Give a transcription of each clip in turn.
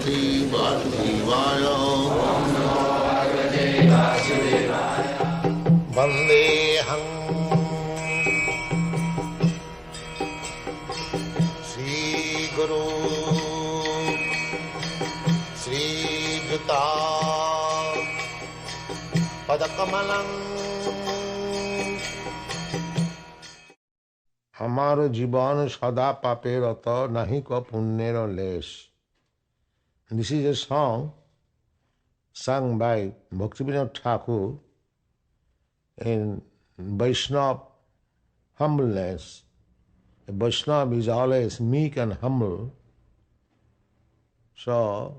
Bhagavate Vasudevaya. Vandeham Sri Guru Sri Juta Padakamalam. हमारो जीवन सदा पापे रत नहीं को पुण्यर लेश. This is a song sung by Bhaktivinoda Thakur in Vaishnava humbleness. A Vaishnava is always meek and humble. So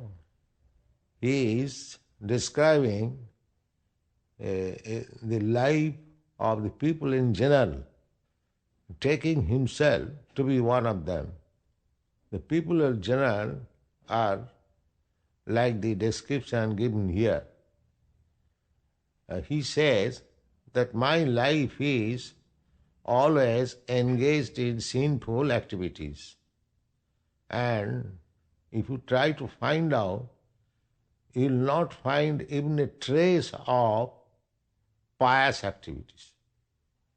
he is describing the life of the people in general, taking himself to be one of them. The people in general are like the description given here. He says that my life is always engaged in sinful activities. And if you try to find out, you will not find even a trace of pious activities,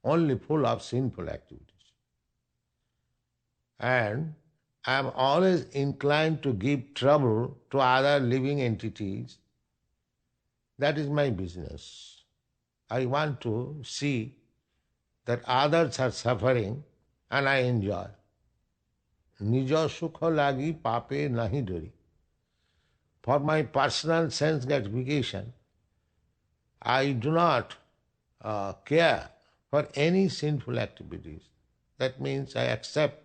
only full of sinful activities. And I am always inclined to give trouble to other living entities. That is my business. I want to see that others are suffering and I enjoy. Nijo sukha lagi pape nahi dori. For my personal sense gratification, I do not care for any sinful activities. That means I accept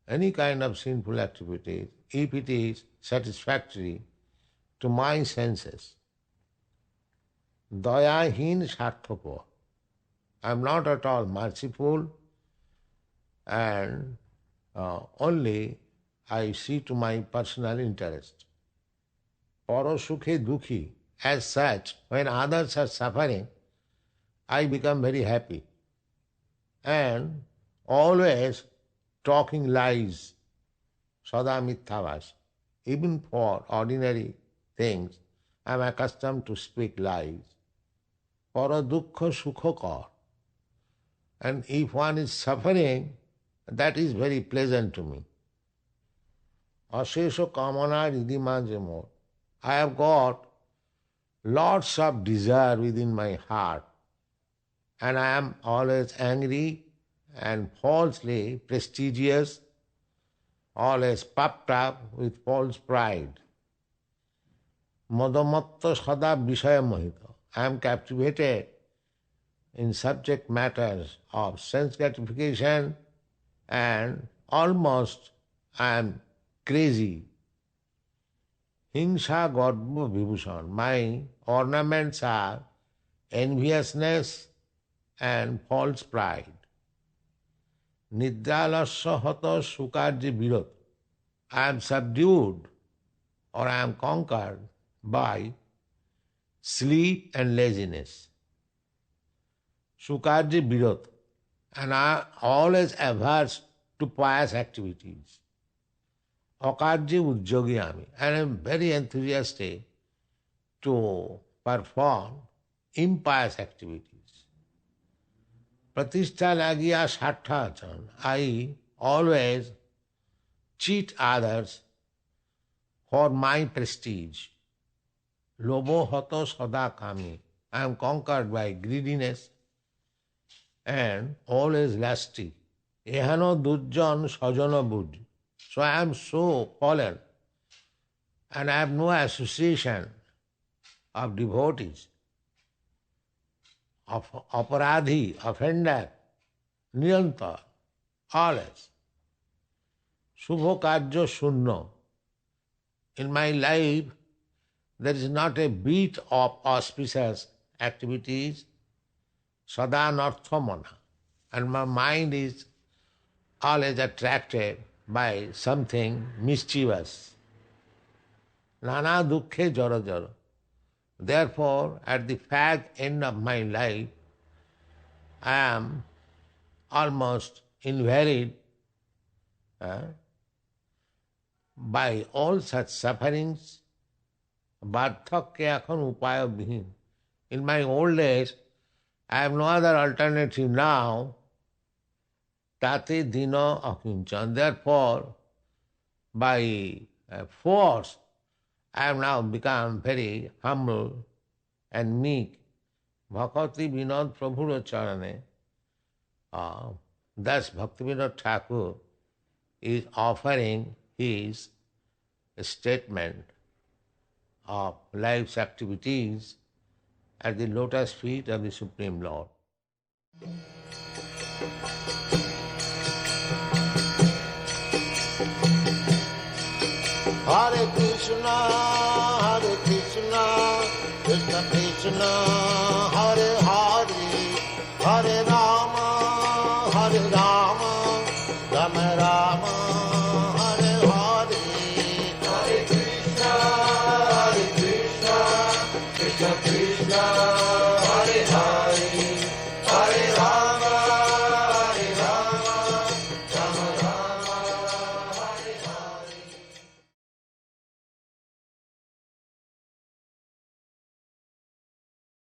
any kind of sinful activities if it is satisfactory to my senses. Dayahin sarthako. I am not at all merciful and only I see to my personal interest. Parasukhe dukhi. As such, when others are suffering, I become very happy. And always talking lies, sada mithavas. Even for ordinary things, I am accustomed to speak lies. Para dukkha sukhakar. And if one is suffering, that is very pleasant to me. Ashesha kamana ridimajemo. I have got lots of desire within my heart, and I am always angry and falsely prestigious, always puffed up with false pride. Madamatta sada vishaya mohita. I am captivated in subject matters of sense gratification and almost I am crazy. Hingsa Garbha Vibhushan. My ornaments are enviousness and false pride. Nidralasya hata sukarji virot. I am subdued or I am conquered by sleep and laziness. Sukarji virot. And I am always averse to pious activities. Akarji udyogyami. And I am very enthusiastic to perform impious activities. Pratishtha lagiya sartha achan. I always cheat others for my prestige. Lobo hato sada kami. I am conquered by greediness and always lusty. Ehano durjan sajana buddhi. So I am so fallen and I have no association of devotees, of aparadhi, offender, nirantar, always. Shubho karya shunno. In my life, there is not a beat of auspicious activities, sada narthamana, and my mind is always attracted by something mischievous. Nana dukkhe jara jara. Therefore, at the fag end of my life, I am almost invalid by all such sufferings, বার্ধক্যে এখন উপায়বিহীন. In my old age, I have no other alternative now. Tate dino akincan. Therefore, by force, I have now become very humble and meek. Bhakti Vinod Prabhura Charane. Thus, Bhaktivinoda Thakur is offering his statement of life's activities at the lotus feet of the Supreme Lord. Hare Krishna, Krishna Krishna, Hare Hare, Hare Rama, Rama Rama, Hare Hare. Hare Krishna, Krishna Krishna,